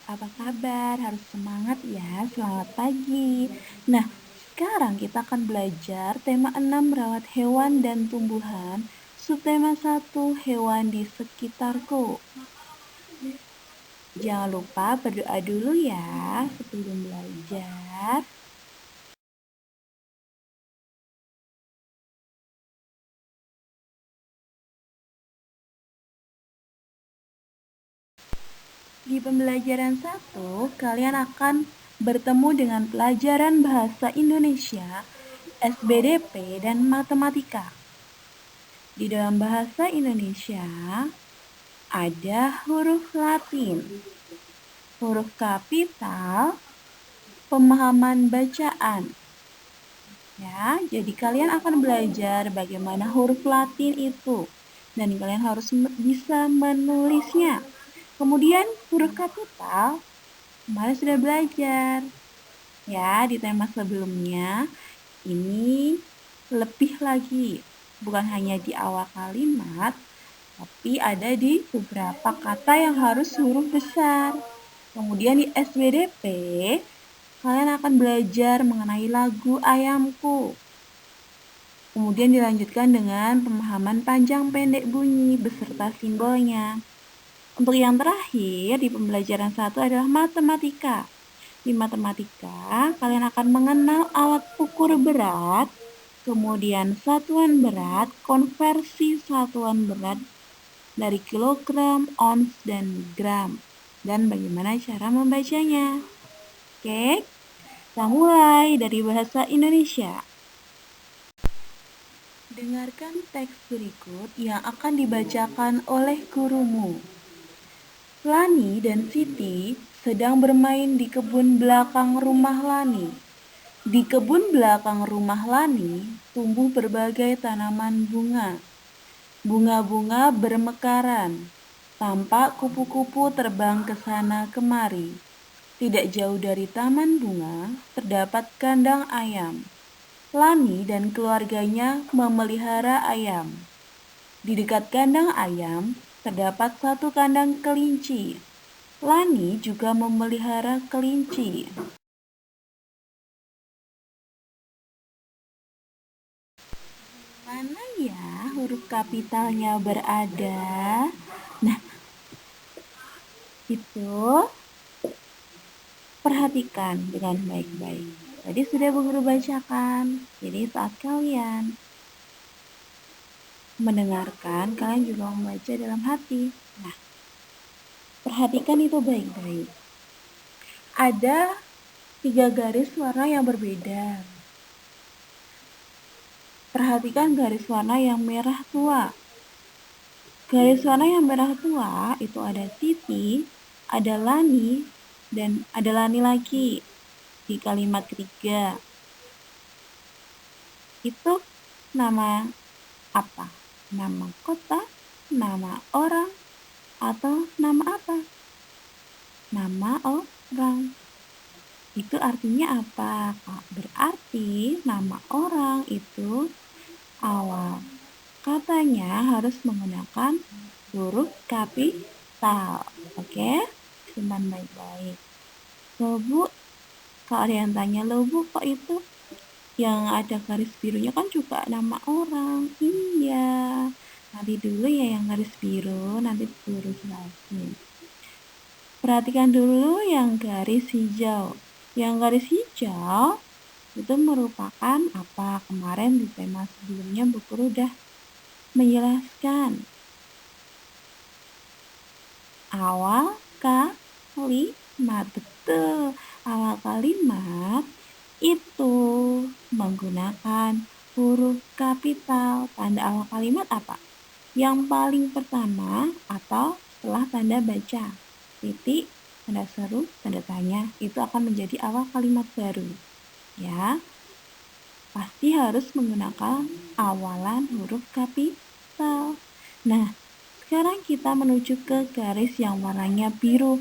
Apa kabar? Harus semangat ya. Selamat pagi. Nah, sekarang kita akan belajar tema 6 merawat hewan dan tumbuhan, subtema 1 hewan di sekitarku. Jangan lupa berdoa dulu ya sebelum belajar. Di pembelajaran 1, kalian akan bertemu dengan pelajaran bahasa Indonesia, SBDP, dan matematika. Di dalam bahasa Indonesia, ada huruf Latin, huruf kapital, pemahaman bacaan. Ya, jadi kalian akan belajar bagaimana huruf Latin itu, dan kalian harus bisa menulisnya. Kemudian huruf kapital, kemarin sudah belajar. Ya, di tema sebelumnya, ini lebih lagi, bukan hanya di awal kalimat, tapi ada di beberapa kata yang harus huruf besar. Kemudian di SBDP, kalian akan belajar mengenai lagu Ayamku. Kemudian dilanjutkan dengan pemahaman panjang pendek bunyi beserta simbolnya. Untuk yang terakhir di pembelajaran 1 adalah matematika. Di matematika, kalian akan mengenal alat ukur berat, kemudian satuan berat, konversi satuan berat dari kilogram, ons, dan gram, dan bagaimana cara membacanya. Oke, kita mulai dari bahasa Indonesia. Dengarkan teks berikut yang akan dibacakan oleh gurumu. Lani dan Siti sedang bermain di kebun belakang rumah Lani. Di kebun belakang rumah Lani tumbuh berbagai tanaman bunga. Bunga-bunga bermekaran. Tampak kupu-kupu terbang ke sana kemari. Tidak jauh dari taman bunga terdapat kandang ayam. Lani dan keluarganya memelihara ayam. Di dekat kandang ayam terdapat satu kandang kelinci. Lani juga memelihara kelinci. Mana ya huruf kapitalnya berada? Nah, itu perhatikan dengan baik-baik. Tadi sudah Bu Guru bacakan. Jadi saat kalian mendengarkan, kalian juga membaca dalam hati. Nah, perhatikan itu baik-baik. Ada 3 garis warna yang berbeda. Perhatikan garis warna yang merah tua. Garis warna yang merah tua itu ada Siti, ada Lani, dan ada Lani lagi di kalimat ketiga. Itu nama apa? Nama kota, nama orang, atau nama apa? Nama orang. Itu artinya apa, Kak? Berarti nama orang itu awal katanya harus menggunakan huruf kapital. Oke? Simpan baik-baik. Loh Bu, kalau ada yang tanya, loh Bu, kok itu yang ada garis birunya kan juga nama orang? Iya. Nanti dulu ya yang garis biru, nanti guru jelasin. Perhatikan dulu yang garis hijau. Yang garis hijau itu merupakan apa? Kemarin di tema sebelumnya Bu Guru udah menjelaskan. Awal kalimat, betul. Awal kalimat itu menggunakan huruf kapital. Tanda awal kalimat apa? Yang paling pertama atau setelah tanda baca. Titik, tanda seru, tanda tanya, itu akan menjadi awal kalimat baru. Ya, pasti harus menggunakan awalan huruf kapital. Nah, sekarang kita menuju ke garis yang warnanya biru.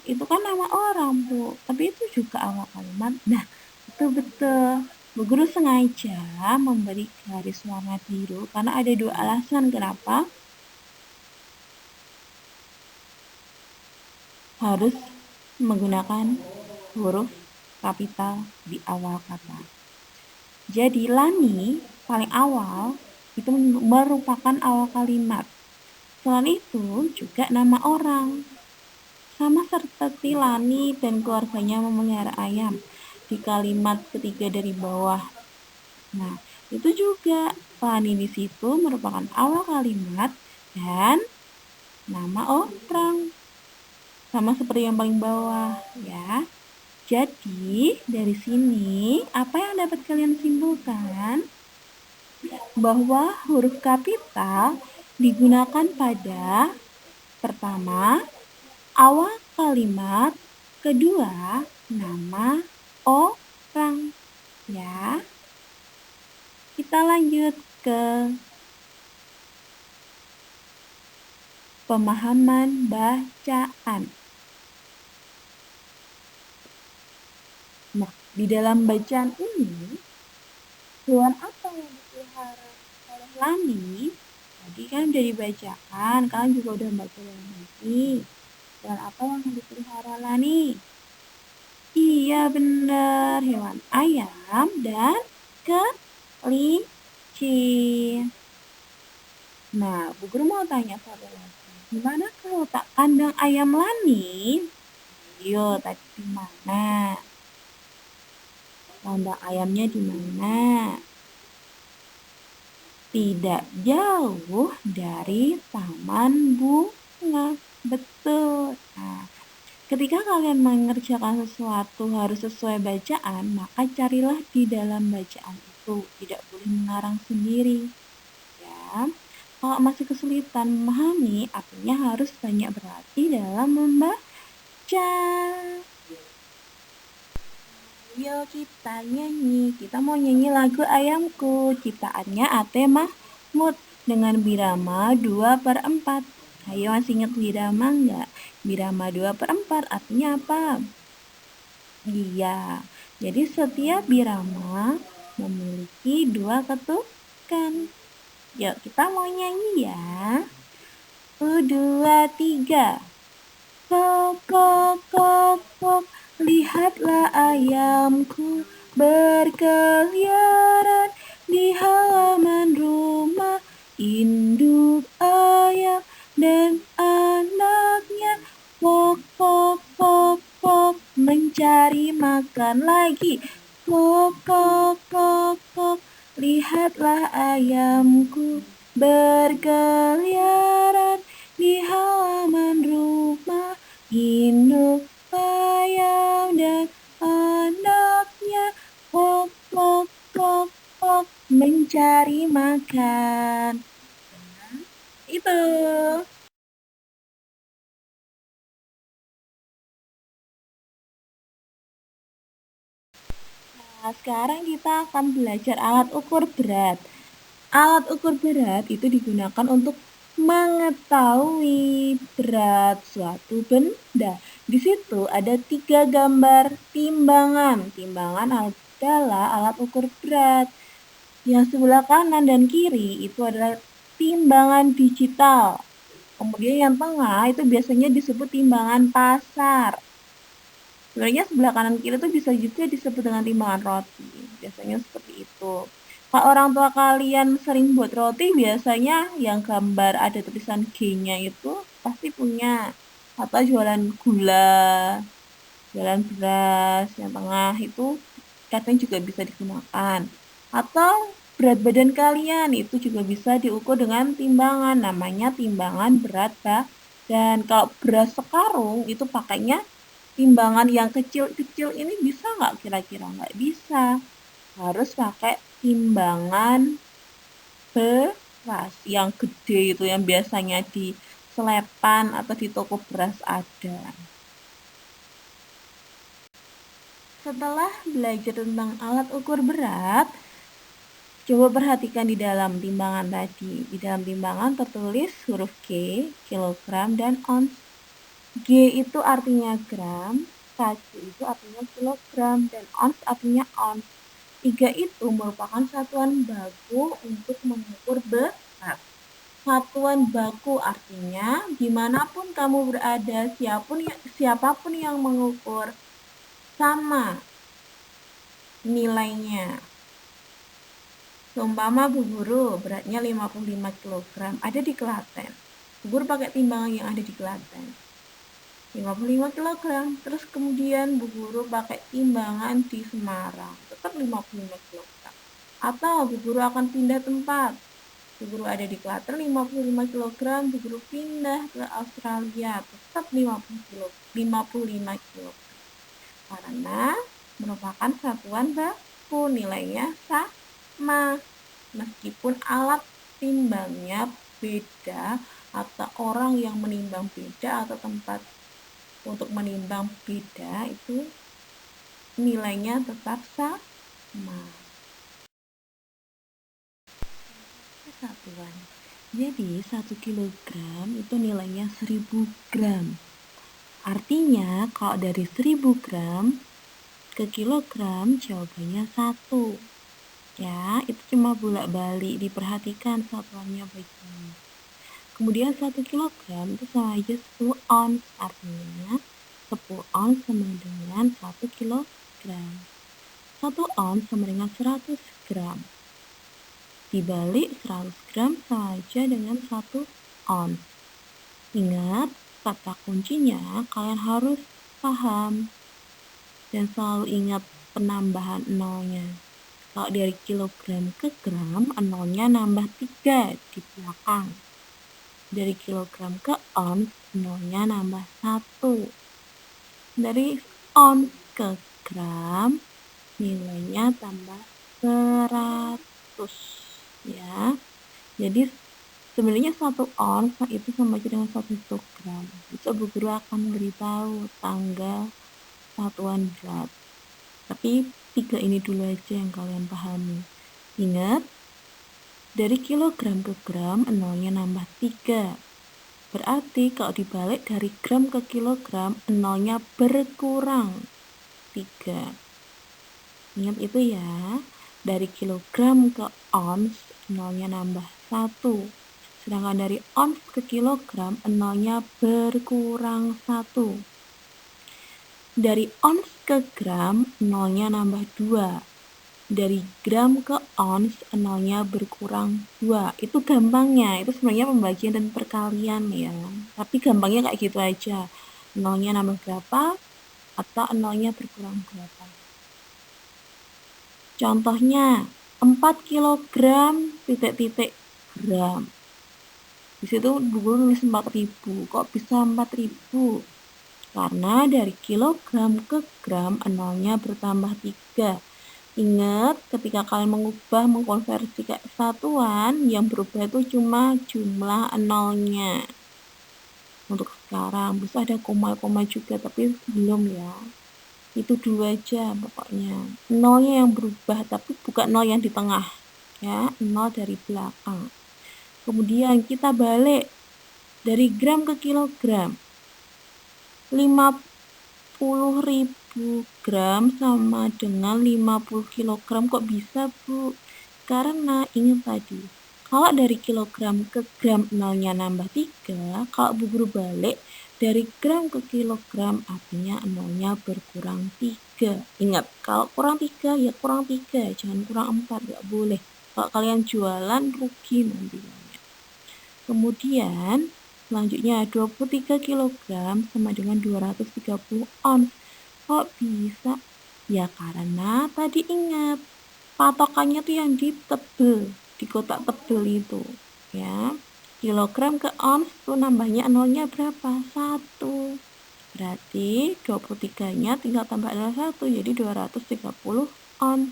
Itu kan nama orang, Bu, tapi itu juga awal kalimat. Nah, itu betul. Bu Guru sengaja memberi garis warna biru karena ada 2 alasan kenapa. harus menggunakan huruf kapital di awal kata. Jadi lani paling awal itu merupakan awal kalimat. Selain itu juga nama orang. Sama seperti Lani dan keluarganya memelihara ayam di kalimat ketiga dari bawah. Nah, itu juga Lani di situ merupakan awal kalimat dan nama orang. Sama seperti yang paling bawah ya. Jadi, dari sini apa yang dapat kalian simpulkan? Bahwa huruf kapital digunakan pada pertama, awal kalimat, kedua, nama orang. Ya, kita lanjut ke pemahaman bacaan. Nah, di dalam bacaan ini, hewan apa yang dipelihara oleh Lani? Tadi kan udah dibacakan, kalian juga udah baca yang ini. Hewan apa yang dipelihara Lani? Iya benar, hewan ayam dan kelinci. Nah, Bu Guru mau tanya satu lagi. Gimana kalau tak kandang ayam Lani? Yo, tadi di mana? Kandang ayamnya di mana? Tidak jauh dari taman bunga. Betul. Nah, ketika kalian mengerjakan sesuatu harus sesuai bacaan, maka carilah di dalam bacaan itu. Tidak boleh mengarang sendiri. Ya. Kalau masih kesulitan memahami, artinya harus banyak berlatih dalam membaca. Yuk kita nyanyi. Kita mau nyanyi lagu Ayamku. Ciptaannya Ate Mahmud dengan birama 2/4. Ayo masih ingat birama enggak? Birama 2/4 artinya apa? Iya. Jadi setiap birama memiliki 2 ketukan. Yuk kita mau nyanyi ya. 1, 2, 3. Kok, kok, kok, kok. Lihatlah ayamku berkeliaran di halaman rumah. Induk ayam dan anaknya pok, pok, pok, pok, mencari makan lagi. Pok, pok, pok, pok. Lihatlah ayamku berkeliaran di halaman rumah. Induk ayam dan anaknya pok, pok, pok, pok, mencari makan. Itu. Nah, sekarang kita akan belajar alat ukur berat. Alat ukur berat itu digunakan untuk mengetahui berat suatu benda. Di situ ada 3 gambar timbangan. Timbangan adalah alat ukur berat. Yang sebelah kanan dan kiri itu adalah timbangan digital. Kemudian yang tengah itu biasanya disebut timbangan pasar. Sebenarnya sebelah kanan kiri itu bisa juga disebut dengan timbangan roti. Biasanya seperti itu. Kalau orang tua kalian sering buat roti, biasanya yang gambar ada tulisan G-nya itu pasti punya. Atau jualan gula, jualan beras, yang tengah itu kadang juga bisa digunakan. Atau berat badan kalian itu juga bisa diukur dengan timbangan, namanya timbangan berat badan. Kalau beras sekarung itu pakainya timbangan yang kecil-kecil ini bisa nggak kira-kira? Nggak bisa. Harus pakai timbangan beras yang gede itu yang biasanya di selepan atau di toko beras ada. Setelah belajar tentang alat ukur berat, coba perhatikan di dalam timbangan tadi. Di dalam timbangan tertulis huruf G, kilogram, dan ons. G itu artinya gram, kg itu artinya kilogram, dan ons artinya ons. 3 itu merupakan satuan baku untuk mengukur berat. satuan baku, artinya dimanapun kamu berada, siapapun yang mengukur sama nilainya. Seumpama Bu Guru beratnya 55 kg, ada di Klaten. Bu Guru pakai timbangan yang ada di Klaten. 55 kg, terus kemudian Bu Guru pakai timbangan di Semarang, tetap 55 kg. Atau Bu Guru akan pindah tempat. Bu Guru ada di Klaten 55 kg, Bu Guru pindah ke Australia, tetap 55 kg. Karena merupakan satuan baku, nilainya sama. Meskipun alat timbangnya beda, atau orang yang menimbang beda, atau tempat untuk menimbang beda, itu nilainya tetap sama. Satuan. Jadi 1 kilogram itu nilainya 1000 gram. Artinya kalau dari 1000 gram ke kilogram jawabannya 1. Ya, itu cuma bolak-balik, diperhatikan satuannya baik-baik. Kemudian 1 kilogram itu sama aja 10 ons, artinya 10 ons sama dengan 1 kilogram. 1 ons sama dengan 100 gram. Dibalik 100 gram sama aja dengan 1 ons. Ingat, kata kuncinya kalian harus paham dan selalu ingat penambahan nolnya. Kalau dari kilogram ke gram, nolnya nambah 3 di belakang. Dari kilogram ke ons, nolnya nambah 1. Dari ons ke gram, nilainya tambah 100. Ya, jadi sebenarnya 1 ons itu sama aja dengan 1 gram. Besok Bu Guru akan beritahu tanggal satuan berat. Tapi 3 ini dulu aja yang kalian pahami. Ingat, dari kilogram ke gram, nolnya nambah 3. Berarti kalau dibalik dari gram ke kilogram, nolnya berkurang 3. Ingat itu ya. Dari kilogram ke ons, nolnya nambah 1. Sedangkan dari ons ke kilogram, nolnya berkurang 1. Dari ons ke gram, nolnya nambah 2. Dari gram ke ons, nolnya berkurang 2. Itu gampangnya, itu sebenarnya pembagian dan perkalian ya. Tapi gampangnya kayak gitu aja. Nolnya nambah berapa, atau nolnya berkurang berapa. Contohnya, 4 kilogram titik-titik gram. Di situ Bu Guru nulis 4000. Kok bisa 4000? Karena dari kilogram ke gram, nolnya bertambah 3. Ingat, ketika kalian mengkonversi ke satuan, yang berubah itu cuma jumlah nolnya. Untuk sekarang, bisa ada koma-koma juga, tapi belum ya. Itu dulu aja pokoknya. Nolnya yang berubah, tapi bukan nol yang di tengah. Ya, nol dari belakang. Kemudian kita balik dari gram ke kilogram. 50.000 gram sama dengan 50 kilogram. Kok bisa, Bu? Karena ingat tadi, kalau dari kilogram ke gram nolnya nambah 3, kalau Bu Guru balik dari gram ke kilogram, artinya nolnya berkurang 3. Ingat, kalau kurang 3 ya kurang 3, jangan kurang 4, nggak boleh. Kalau kalian jualan rugi nanti. Kemudian selanjutnya 23 kg sama dengan 230 ons. Kok bisa? Ya karena tadi ingat, patokannya tuh yang di tebel, di kotak tebel itu. Ya, kilogram ke ons tuh nambahnya nolnya berapa? 1. Berarti 23-nya tinggal tambah adalah 1, jadi 230 ons.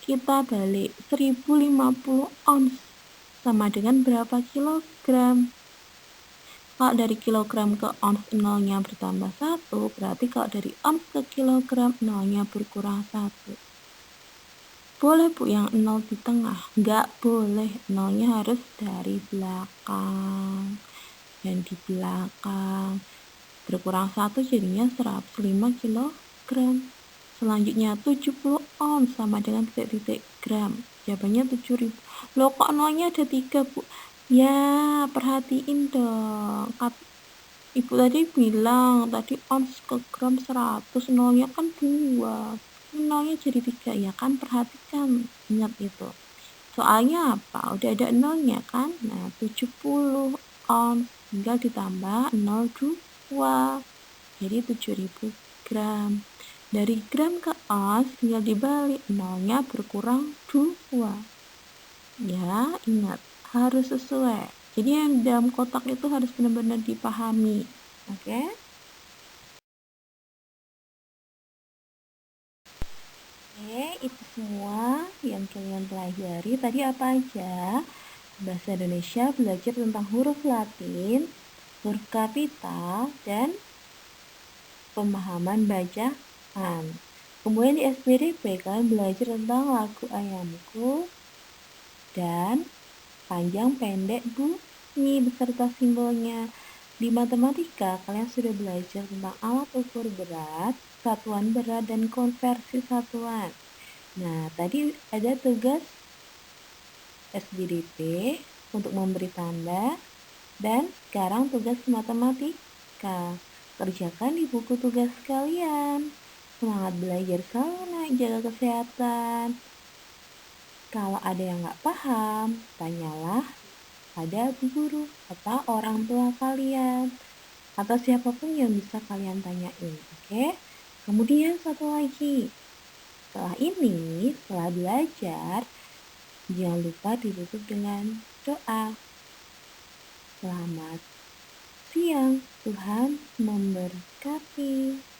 Kita balik 1050 ons sama dengan berapa kilogram? Kalau dari kilogram ke ons nolnya bertambah 1, berarti kalau dari ons ke kilogram nolnya berkurang 1. Boleh Bu yang 0 di tengah? Nggak boleh, nolnya harus dari belakang. Dan di belakang berkurang 1 jadinya 105 kilogram. Selanjutnya 70 ons sama dengan titik-titik gram. Jawabannya 7000. Loh kok nolnya ada 3 Bu? Ya, perhatiin dong. Ibu tadi bilang tadi ons ke gram 100, nolnya kan 2. Nolnya jadi 3 ya kan, perhatikan. Ingat itu. Soalnya apa? Udah ada nolnya kan? Nah, 70 ons tinggal ditambah 0,2. Jadi 7.000 gram. Dari gram ke ons tinggal dibalik, nolnya berkurang 2. Ya, ingat, harus sesuai. Jadi yang dalam kotak itu harus benar-benar dipahami. Oke? Oke, itu semua yang kalian pelajari. Tadi apa aja? Bahasa Indonesia belajar tentang huruf Latin, huruf kapital, dan pemahaman bacaan. Kemudian di SPDP kalian belajar tentang lagu Ayamku dan panjang pendek bunyi beserta simbolnya. Di matematika kalian sudah belajar tentang alat ukur berat, satuan berat, dan konversi satuan. Nah, tadi ada tugas SBDP untuk memberi tanda, dan sekarang tugas matematika. Kerjakan di buku tugas kalian. Semangat belajar selalu, nak. Jaga kesehatan. Kalau ada yang nggak paham, tanyalah pada bu guru atau orang tua kalian. Atau siapapun yang bisa kalian tanyain, oke? Kemudian satu lagi, setelah belajar, jangan lupa ditutup dengan doa. Selamat siang, Tuhan memberkati.